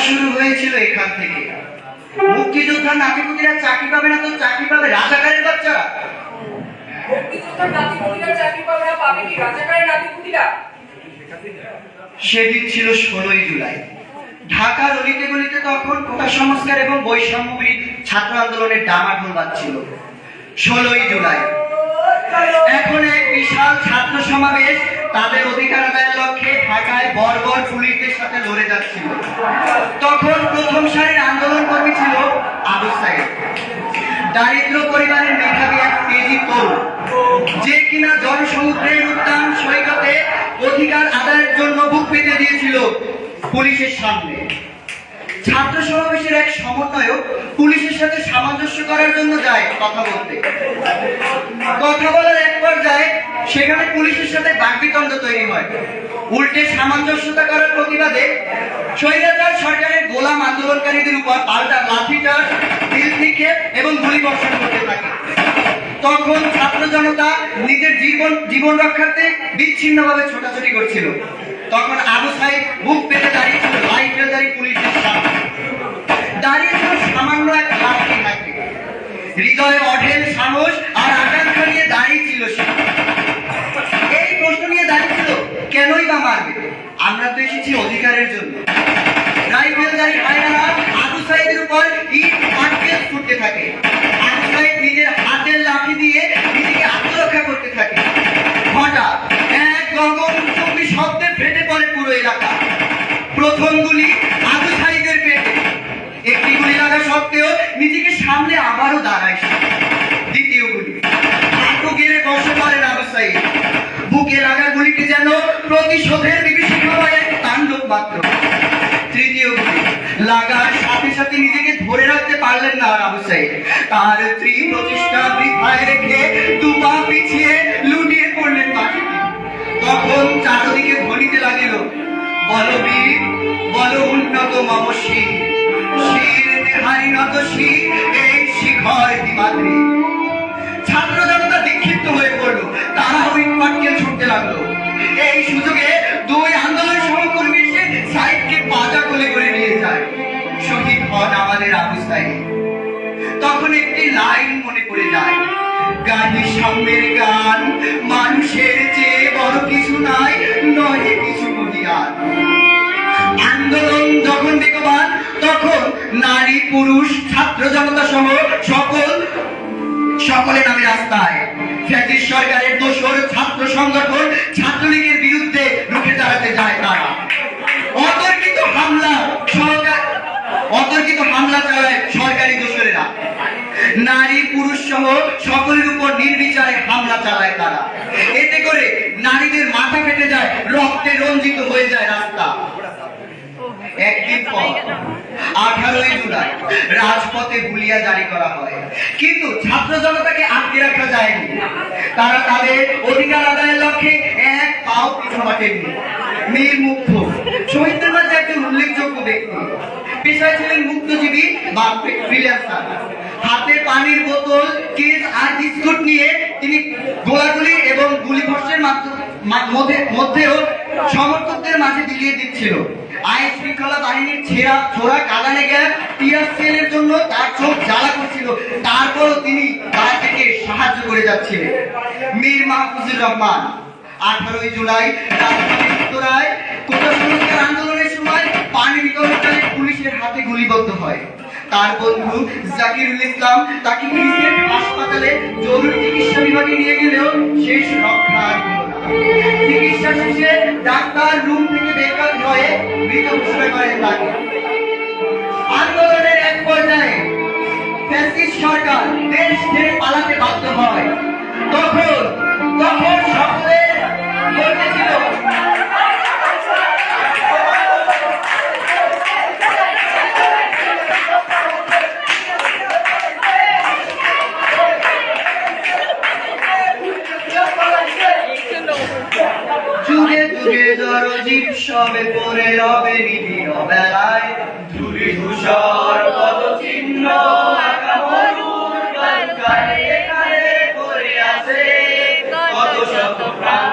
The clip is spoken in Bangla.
শুরু হয়েছিল এখান থেকে। মুক্তিযোদ্ধার নাতিপুতিরা চাকরি পাবে না তো চাকরি পাবে রাজাকারের বাচ্চারা। মুক্তিযোদ্ধার নাতিপুতিরা চাকরি পাবে না, পাবে কি রাজাকারের নাতিপুতিরা? সেদিন ছিল 16ই জুলাই। ঢাকার অলিতে গলিতে তখন কোটা সংস্কার এবং বৈষম্য বিরোধী ছাত্র আন্দোলনের ডামাডোল বাজছিল। 16ই জুলাই এখন এক বিশাল ছাত্র সমাবেশ তাদের অধিকার আদায়ের লক্ষ্যে ঢাকায় বর্বর পুলিশদের সাথে লড়ে যাচ্ছিল। তখন প্রথম সারির আন্দোলন কর্মী ছিল আবু সাইদ, দারিদ্র পরিবারের মেধাবী এক তেজি তরুণ, যে কিনা জনসমুদ্রের উদ্যান সৈকতে অধিকার আদায়ের জন্য বুক পেতে দিয়েছিল পুলিশের সামনে। ছাত্র সমাবেশের এক সমন্বয়ক পুলিশের সাথে সামঞ্জস্য করার জন্য যায় কথা বলতে। কথা বলার এক পর্যায়ে সেখানে পুলিশের সাথে বাকবিতণ্ড তৈরি হয়। উল্টে সামঞ্জস্যতা করার প্রতিবাদে স্বৈরাচার সরকারের গোলাম আন্দোলনকারীদের উপর পাল্টা লাঠিচার্জ, ঢিল নিক্ষেপ এবং গুলি বর্ষণ করতে থাকে। তখন ছাত্র জনতা নিজের জীবন রক্ষার্থে বিচ্ছিন্নভাবে ছোটাছুটি করছিল। তখন আবু সাইদ বুক পেতে দাঁড়িয়েছিল রাইফেলধারী পুলিশের সামনে। দাঁড়িয়েছিল সামান্য এক লাঠি হাতে, হৃদয়ে অঢেল সাহস আর আকাঙ্ক্ষা নিয়ে দাঁড়িয়েছিল সে। এই প্রশ্ন নিয়ে দাঁড়িয়েছিল, কেনই বা মারবে? আমরা তো এসেছি অধিকারের জন্য। রাইফেলধারী ভাইয়েরা আবু সাইদের উপর ইট পাটকেল ছুটতে থাকে। আবু সাইদ নিজের হাতের লাঠি দিয়ে নিজেকে আত্মরক্ষা করতে থাকে। হঠাৎ এক গগনচুম্বী শব্দে ফেটে পড়ে পুরো এলাকা। প্রথম গুলি আবু সাইদের পেটে। একটি গুলি লাগা সত্ত্বেও নিজেকে সামলে আবারও দাঁড়ায় সে। দ্বিতীয় গুলি হাঁটু গেড়ে বসে পড়েন আবু সাইদ। বুকে লাগা গুলিটি যেন প্রতিশোধের বিভীষিকাময় এক তাণ্ডব মাত্র। তৃতীয় গুলি লাগার সাথে সাথে নিজেকে ধরে রাখতে পারলেন না আবু সাইদ। তার প্রচেষ্টা বৃথায় রেখে দুপা পিছিয়ে লুটিয়ে পড়লেন মাটিতে। তখন চারদিকে ধ্বনিতে লাগিল, বলবীর বল উন্নত মম শির, শির নেহারি নত শির এই শিখর দিমাদ্রি। ছাত্র জনতা বিক্ষিপ্ত হয়ে পড়লো, তারা ইট পাটকেল ছুটতে লাগলো। এই সুযোগে দুই আন্দোলন সহকর্মী এসে সাইদকে পাজা কোলে করে নিয়ে যায়। শহীদ হন আমাদের আবু সাইদ। তখন একটি লাইন মনে পড়ে যায়, গানের সামনের গান, মানুষের চেয়ে বড় কিছু নাই, নয় কিছু মহিয়ান। আন্দোলন যখন বেগবান তখন নারী পুরুষ ছাত্র জনতা সহ সকলে নামে রাস্তায়। ফ্যাসিস্ট সরকারের দোসর ছাত্র সংগঠন ছাত্রলীগের বিরুদ্ধে রুখে দাঁড়াতে যায় তারা। অতর্কিত হামলা চালায় সরকারি দোসরেরা। নারী পুরুষ সহ সকলের উপর নির্বিচারে হামলা চালায় তারা। এতে করে নারীদের মাথা ফেটে যায়, রক্তে রঞ্জিত হয়ে যায় রাস্তা। একদিন পর 18ই জুলাই রাজপথে হুলিয়া জারি করা হয়, কিন্তু ছাত্র জনতাকে আটকে রাখা যায়নি। তারা তাদের অধিকার আদায়ের লক্ষ্যে এক পাও পিছু হটেনি। মীর মুগ্ধ শহীদদের মাঝে একজন উল্লেখযোগ্য ব্যক্তি। পেশায় ছিলেন মুক্তজীবী বা ফ্রিল্যান্সার। হাতে পানির বোতল, কেস আর বিস্কুট নিয়ে তিনি গোলাগুলি এবং গুলিবর্ষের মধ্যেও সমর্থকদের মাঝে বিলিয়ে দিচ্ছিল। আইন শৃঙ্খলা বাহিনীর ছোড়া কাঁদানে গ্যাস, টিয়ার সেলের জন্য তার চোখ জ্বালা করছিল, তারপরও তিনি তার থেকে সাহায্য করে যাচ্ছিলেন। মীর মাহফুজুর রহমান 18ই জুলাই রাজধানীর উত্তরায় কোটা সংস্কার আন্দোলনের সময় পানি বিতরণকারী পুলিশের হাতে গুলিবদ্ধ হয়। তার বন্ধু জাকিরুল ইসলাম তাকে ক্রিকেট হাসপাতালে জরুরি চিকিৎসা বিভাগে নিয়ে গেলেও শেষ রক্ষা আর হলো না। চিকিৎসা শেষে ডাক্তার রুম থেকে বেকার হয়ে মৃত ঘোষণা করেন তাকে। আন্দোলনের এক পর্যায়ে ফ্যাসিস্ট সরকার দেশ ছেড়ে পালাতে বাধ্য হয়। তখন সকলে বলেছিল, যুগে যুগে জরজীব সবে পড়ে রবে নিবিড় বেলায়, ধূলি ধূসর পদ চিহ্ন আঁকা মরুর গায়ে গায়ে পড়ে আছে কত শত প্রাণ।